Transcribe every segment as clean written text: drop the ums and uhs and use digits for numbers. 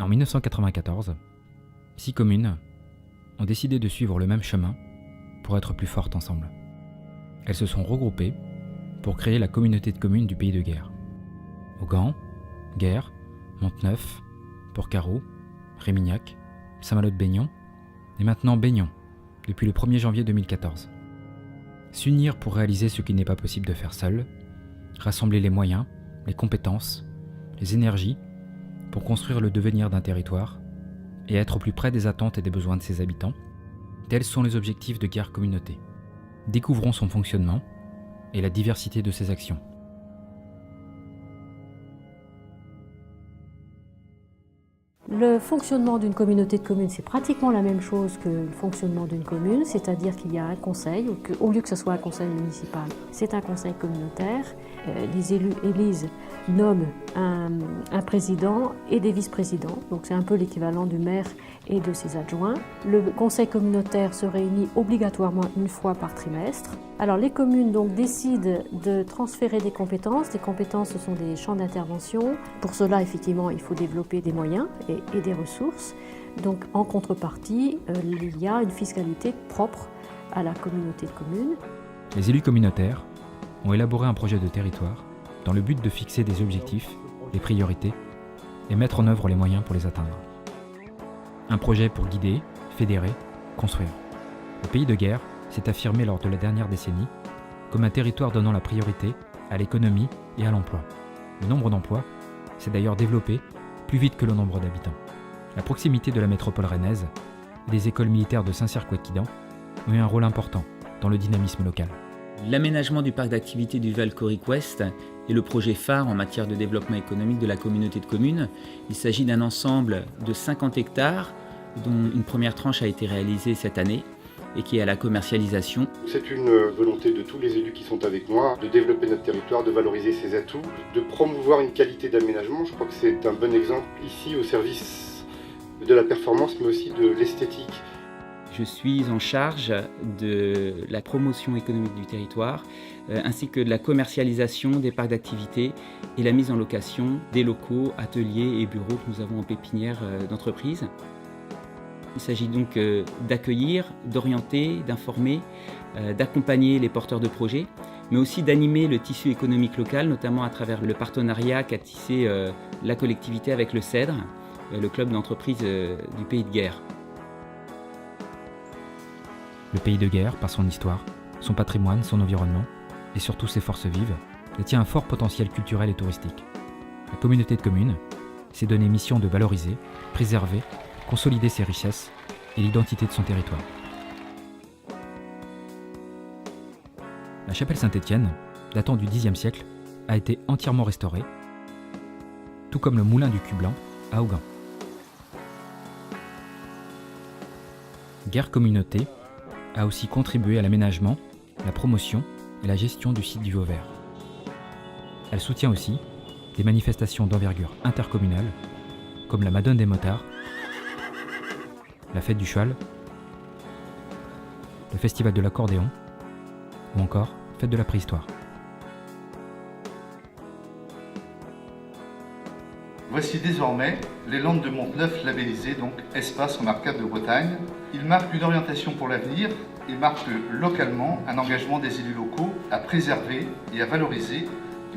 En 1994, 6 communes ont décidé de suivre le même chemin pour être plus fortes ensemble. Elles se sont regroupées pour créer la communauté de communes du Pays de Guer. Augan, Guer, Monteneuf, Porcaro, Rémignac, Saint-Malo-de-Baignon et maintenant Baignon depuis le 1er janvier 2014. S'unir pour réaliser ce qui n'est pas possible de faire seul, rassembler les moyens, les compétences, les énergies pour construire le devenir d'un territoire et être au plus près des attentes et des besoins de ses habitants, tels sont les objectifs de Guer Communauté. Découvrons son fonctionnement et la diversité de ses actions. Le fonctionnement d'une communauté de communes, c'est pratiquement la même chose que le fonctionnement d'une commune, c'est-à-dire qu'il y a un conseil, au lieu que ce soit un conseil municipal, c'est un conseil communautaire. Les élus élisent, nomment un président et des vice-présidents, donc c'est un peu l'équivalent du maire et de ses adjoints. Le conseil communautaire se réunit obligatoirement une fois par trimestre. Alors les communes donc décident de transférer des compétences. Des compétences, ce sont des champs d'intervention. Pour cela, effectivement, il faut développer des moyens et des ressources. Donc en contrepartie, il y a une fiscalité propre à la communauté de communes. Les élus communautaires ont élaboré un projet de territoire dans le but de fixer des objectifs, des priorités et mettre en œuvre les moyens pour les atteindre. Un projet pour guider, fédérer, construire. Le Pays de Guer s'est affirmé lors de la dernière décennie comme un territoire donnant la priorité à l'économie et à l'emploi. Le nombre d'emplois s'est d'ailleurs développé plus vite que le nombre d'habitants. La proximité de la métropole rennaise et des écoles militaires de Saint-Cyr-Couëtquidan ont eu un rôle important dans le dynamisme local. L'aménagement du parc d'activités du Val-Coric Ouest est le projet phare en matière de développement économique de la communauté de communes. Il s'agit d'un ensemble de 50 hectares dont une première tranche a été réalisée cette année et qui est à la commercialisation. C'est une volonté de tous les élus qui sont avec moi de développer notre territoire, de valoriser ses atouts, de promouvoir une qualité d'aménagement. Je crois que c'est un bon exemple ici au service de la performance mais aussi de l'esthétique. Je suis en charge de la promotion économique du territoire, ainsi que de la commercialisation des parcs d'activités et la mise en location des locaux, ateliers et bureaux que nous avons en pépinière d'entreprise. Il s'agit donc d'accueillir, d'orienter, d'informer, d'accompagner les porteurs de projets, mais aussi d'animer le tissu économique local, notamment à travers le partenariat qu'a tissé la collectivité avec le CEDRE, le club d'entreprise du Pays de Guer. Le Pays de Guer, par son histoire, son patrimoine, son environnement et surtout ses forces vives, détient un fort potentiel culturel et touristique. La communauté de communes s'est donné mission de valoriser, préserver, consolider ses richesses et l'identité de son territoire. La chapelle Saint-Étienne, datant du Xe siècle, a été entièrement restaurée, tout comme le moulin du Cul Blanc à Augan. Guer Communauté a aussi contribué à l'aménagement, la promotion et la gestion du site du Vauvert. Elle soutient aussi des manifestations d'envergure intercommunale comme la Madone des motards, la fête du cheval, le festival de l'accordéon ou encore fête de la préhistoire. Voici désormais les Landes de Monteneuf labellisées, donc Espace en Arcade de Bretagne. Il marque une orientation pour l'avenir et marque localement un engagement des élus locaux à préserver et à valoriser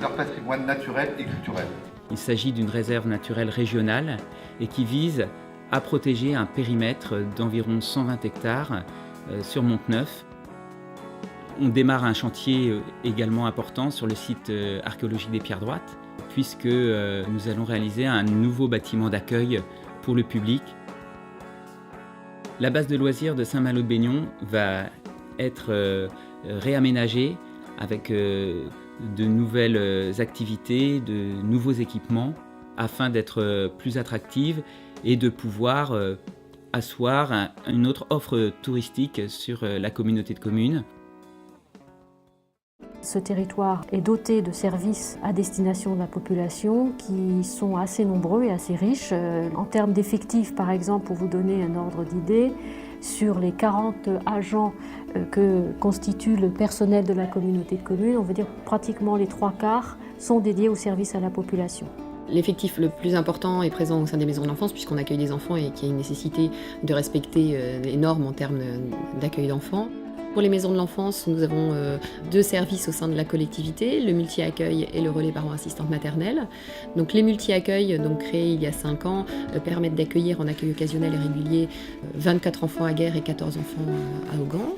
leur patrimoine naturel et culturel. Il s'agit d'une réserve naturelle régionale et qui vise à protéger un périmètre d'environ 120 hectares sur Monteneuf. On démarre un chantier également important sur le site archéologique des Pierres Droites, puisque nous allons réaliser un nouveau bâtiment d'accueil pour le public. La base de loisirs de Saint-Malo-de-Baignon va être réaménagée avec de nouvelles activités, de nouveaux équipements, afin d'être plus attractive et de pouvoir asseoir une autre offre touristique sur la communauté de communes. Ce territoire est doté de services à destination de la population qui sont assez nombreux et assez riches. En termes d'effectifs, par exemple, pour vous donner un ordre d'idée, sur les 40 agents que constitue le personnel de la communauté de communes, on veut dire pratiquement les 3/4 sont dédiés aux services à la population. L'effectif le plus important est présent au sein des maisons de l'enfance puisqu'on accueille des enfants et qu'il y a une nécessité de respecter les normes en termes d'accueil d'enfants. Pour les maisons de l'enfance, nous avons 2 services au sein de la collectivité, le multi-accueil et le relais parents-assistantes maternelles. Donc les multi-accueils, créés il y a 5 ans, permettent d'accueillir en accueil occasionnel et régulier 24 enfants à Guères et 14 enfants à Augan.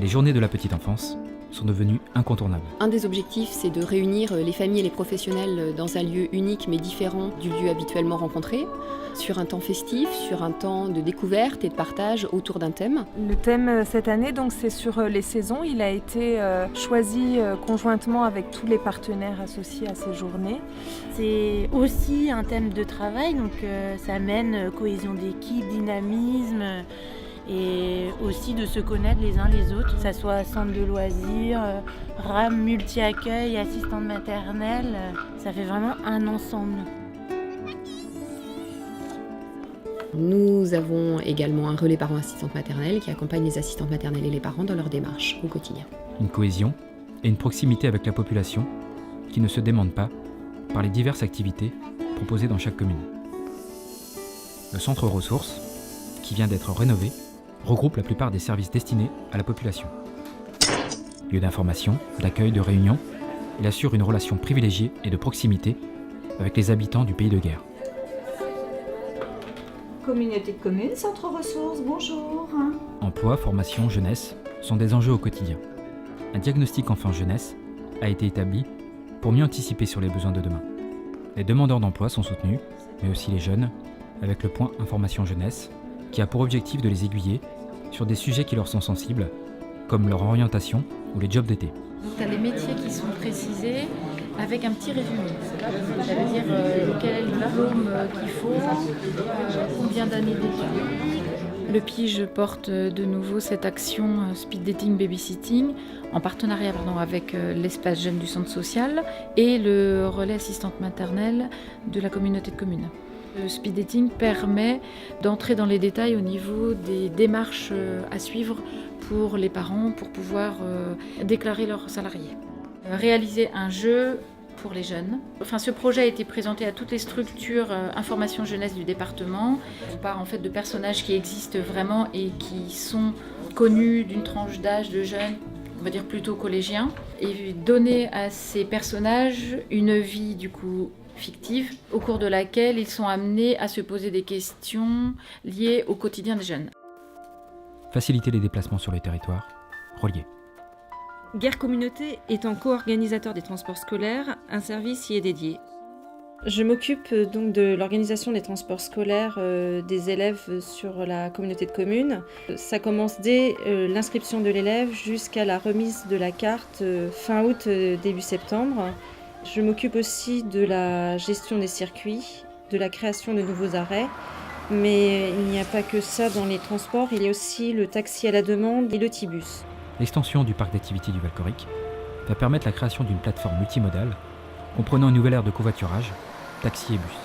Les journées de la petite enfance sont devenues incontournables. Un des objectifs, c'est de réunir les familles et les professionnels dans un lieu unique mais différent du lieu habituellement rencontré, sur un temps festif, sur un temps de découverte et de partage autour d'un thème. Le thème cette année, c'est sur les saisons. Il a été choisi conjointement avec tous les partenaires associés à ces journées. C'est aussi un thème de travail, ça mène cohésion d'équipe, dynamisme et aussi de se connaître les uns les autres, que ce soit centre de loisirs, RAM multi-accueil, assistante maternelle, ça fait vraiment un ensemble. Nous avons également un relais parents-assistantes maternelles qui accompagne les assistantes maternelles et les parents dans leur démarche au quotidien. Une cohésion et une proximité avec la population qui ne se démentent pas par les diverses activités proposées dans chaque commune. Le centre ressources, qui vient d'être rénové, regroupe la plupart des services destinés à la population. Lieu d'information, d'accueil, de réunion, il assure une relation privilégiée et de proximité avec les habitants du pays de Guères. Communauté de communes, centre ressources, bonjour. Emploi, formation, jeunesse sont des enjeux au quotidien. Un diagnostic enfant-jeunesse a été établi pour mieux anticiper sur les besoins de demain. Les demandeurs d'emploi sont soutenus, mais aussi les jeunes, avec le point information jeunesse, qui a pour objectif de les aiguiller sur des sujets qui leur sont sensibles, comme leur orientation ou les jobs d'été. Tu as les métiers qui sont précisés avec un petit résumé. Ça veut dire quel est le diplôme qu'il faut, combien d'années d'études. Le PIGE porte de nouveau cette action Speed Dating Babysitting en partenariat avec l'espace jeune du centre social et le relais assistante maternelle de la communauté de communes. Le speed dating permet d'entrer dans les détails au niveau des démarches à suivre pour les parents pour pouvoir déclarer leurs salariés. Réaliser un jeu pour les jeunes. Ce projet a été présenté à toutes les structures information jeunesse du département. On part en fait de personnages qui existent vraiment et qui sont connus d'une tranche d'âge de jeunes, on va dire plutôt collégiens, et donner à ces personnages une vie fictive, au cours de laquelle ils sont amenés à se poser des questions liées au quotidien des jeunes. Faciliter les déplacements sur les territoires reliés. Guères Communauté étant co-organisateur des transports scolaires, un service y est dédié. Je m'occupe donc de l'organisation des transports scolaires des élèves sur la communauté de communes. Ça commence dès l'inscription de l'élève jusqu'à la remise de la carte fin août, début septembre. Je m'occupe aussi de la gestion des circuits, de la création de nouveaux arrêts. Mais il n'y a pas que ça dans les transports, il y a aussi le taxi à la demande et le Tibus. L'extension du parc d'activités du Valcoric va permettre la création d'une plateforme multimodale comprenant une nouvelle ère de covoiturage, taxi et bus.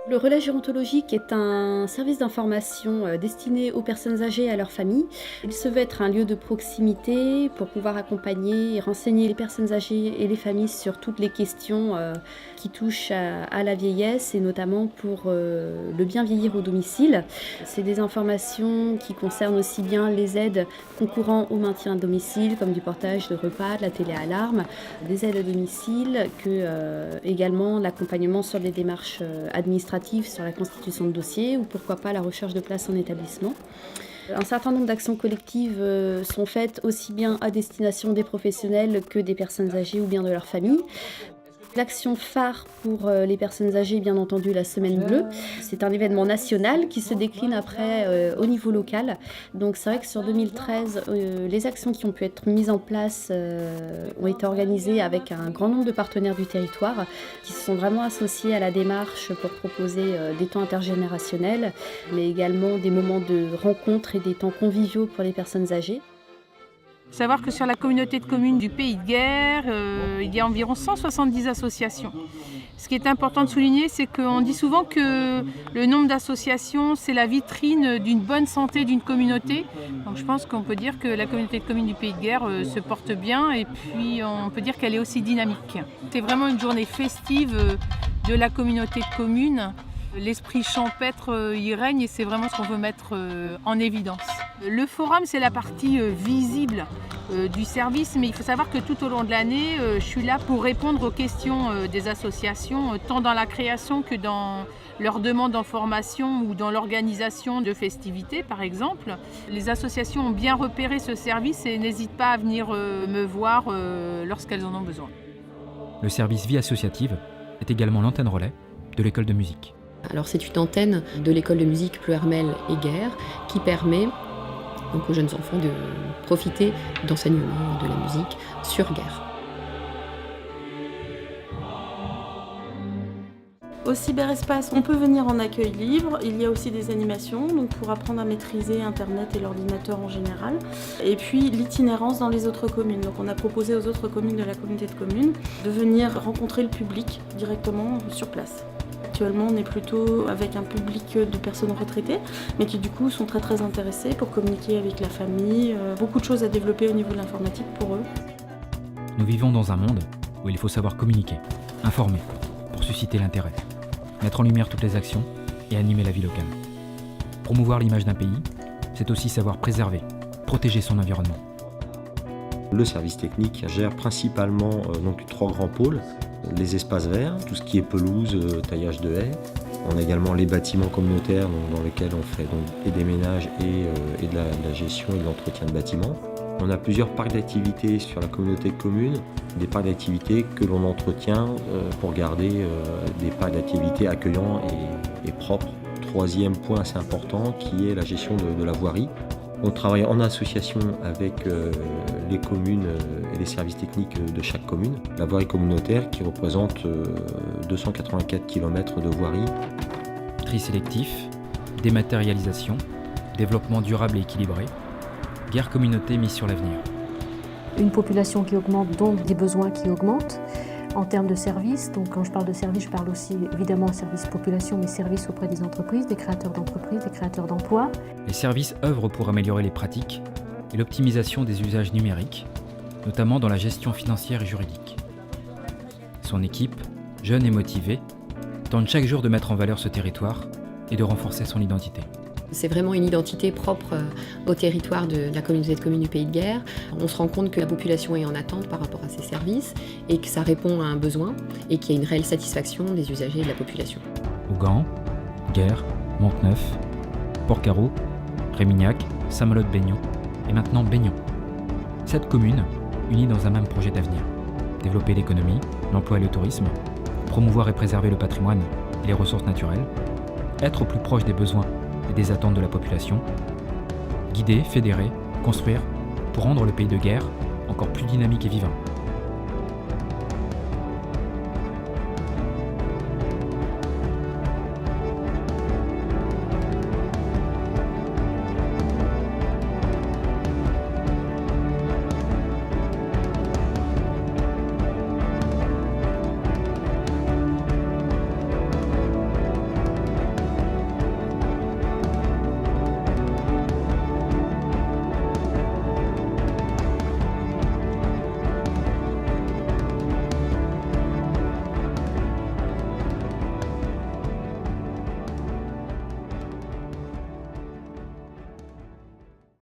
Le relais gérontologique est un service d'information destiné aux personnes âgées et à leurs familles. Il se veut être un lieu de proximité pour pouvoir accompagner et renseigner les personnes âgées et les familles sur toutes les questions qui touchent à la vieillesse et notamment pour le bien vieillir au domicile. C'est des informations qui concernent aussi bien les aides concourant au maintien à domicile comme du portage de repas, de la téléalarme, des aides à domicile que également l'accompagnement sur les démarches administratives sur la constitution de dossiers ou pourquoi pas la recherche de places en établissement. Un certain nombre d'actions collectives sont faites aussi bien à destination des professionnels que des personnes âgées ou bien de leur famille. L'action phare pour les personnes âgées, bien entendu, la Semaine Bleue. C'est un événement national qui se décline après au niveau local. Donc c'est vrai que sur 2013, les actions qui ont pu être mises en place ont été organisées avec un grand nombre de partenaires du territoire qui se sont vraiment associés à la démarche pour proposer des temps intergénérationnels, mais également des moments de rencontre et des temps conviviaux pour les personnes âgées. Savoir que sur la communauté de communes du Pays de Guer, il y a environ 170 associations. Ce qui est important de souligner, c'est qu'on dit souvent que le nombre d'associations, c'est la vitrine d'une bonne santé d'une communauté. Donc je pense qu'on peut dire que la communauté de communes du Pays de Guer se porte bien et puis on peut dire qu'elle est aussi dynamique. C'est vraiment une journée festive de la communauté de communes. L'esprit champêtre y règne et c'est vraiment ce qu'on veut mettre en évidence. Le forum, c'est la partie visible du service, mais il faut savoir que tout au long de l'année, je suis là pour répondre aux questions des associations, tant dans la création que dans leurs demandes en formation ou dans l'organisation de festivités, par exemple. Les associations ont bien repéré ce service et n'hésitent pas à venir me voir lorsqu'elles en ont besoin. Le service Vie associative est également l'antenne relais de l'école de musique. Alors c'est une antenne de l'école de musique Pleuhermel et Guer qui permet donc aux jeunes enfants de profiter d'enseignement de la musique sur Guer. Au cyberespace, on peut venir en accueil libre. Il y a aussi des animations donc pour apprendre à maîtriser Internet et l'ordinateur en général. Et puis l'itinérance dans les autres communes. Donc on a proposé aux autres communes de la communauté de communes de venir rencontrer le public directement sur place. Actuellement, on est plutôt avec un public de personnes retraitées, mais qui du coup sont très très intéressés pour communiquer avec la famille. Beaucoup de choses à développer au niveau de l'informatique pour eux. Nous vivons dans un monde où il faut savoir communiquer, informer, pour susciter l'intérêt, mettre en lumière toutes les actions et animer la vie locale. Promouvoir l'image d'un pays, c'est aussi savoir préserver, protéger son environnement. Le service technique gère principalement donc 3 grands pôles. Les espaces verts, tout ce qui est pelouse, taillage de haies. On a également les bâtiments communautaires dans lesquels on fait et des ménages et de la gestion et de l'entretien de bâtiments. On a plusieurs parcs d'activités sur la communauté de communes, des parcs d'activités que l'on entretient pour garder des parcs d'activités accueillants et propres. Troisième point assez important qui est la gestion de la voirie. On travaille en association avec les communes et les services techniques de chaque commune. La voirie communautaire qui représente 284 km de voirie. Tri sélectif, dématérialisation, développement durable et équilibré, Guer Communauté mise sur l'avenir. Une population qui augmente, donc des besoins qui augmentent. En termes de services, donc quand je parle de services, je parle aussi évidemment de services population, mais services auprès des entreprises, des créateurs d'entreprises, des créateurs d'emplois. Les services œuvrent pour améliorer les pratiques et l'optimisation des usages numériques, notamment dans la gestion financière et juridique. Son équipe, jeune et motivée, tente chaque jour de mettre en valeur ce territoire et de renforcer son identité. C'est vraiment une identité propre au territoire de la communauté de communes du Pays de Guer. On se rend compte que la population est en attente par rapport à ces services et que ça répond à un besoin et qu'il y a une réelle satisfaction des usagers et de la population. Ougan, Guer, Monteneuf, Port-Carreau, Rémignac, Saint-Malo-de-Baignon et maintenant Baignon. 7 communes unies dans un même projet d'avenir. Développer l'économie, l'emploi et le tourisme, promouvoir et préserver le patrimoine et les ressources naturelles, être au plus proche des besoins et des attentes de la population, guider, fédérer, construire pour rendre le Pays de Guer encore plus dynamique et vivant.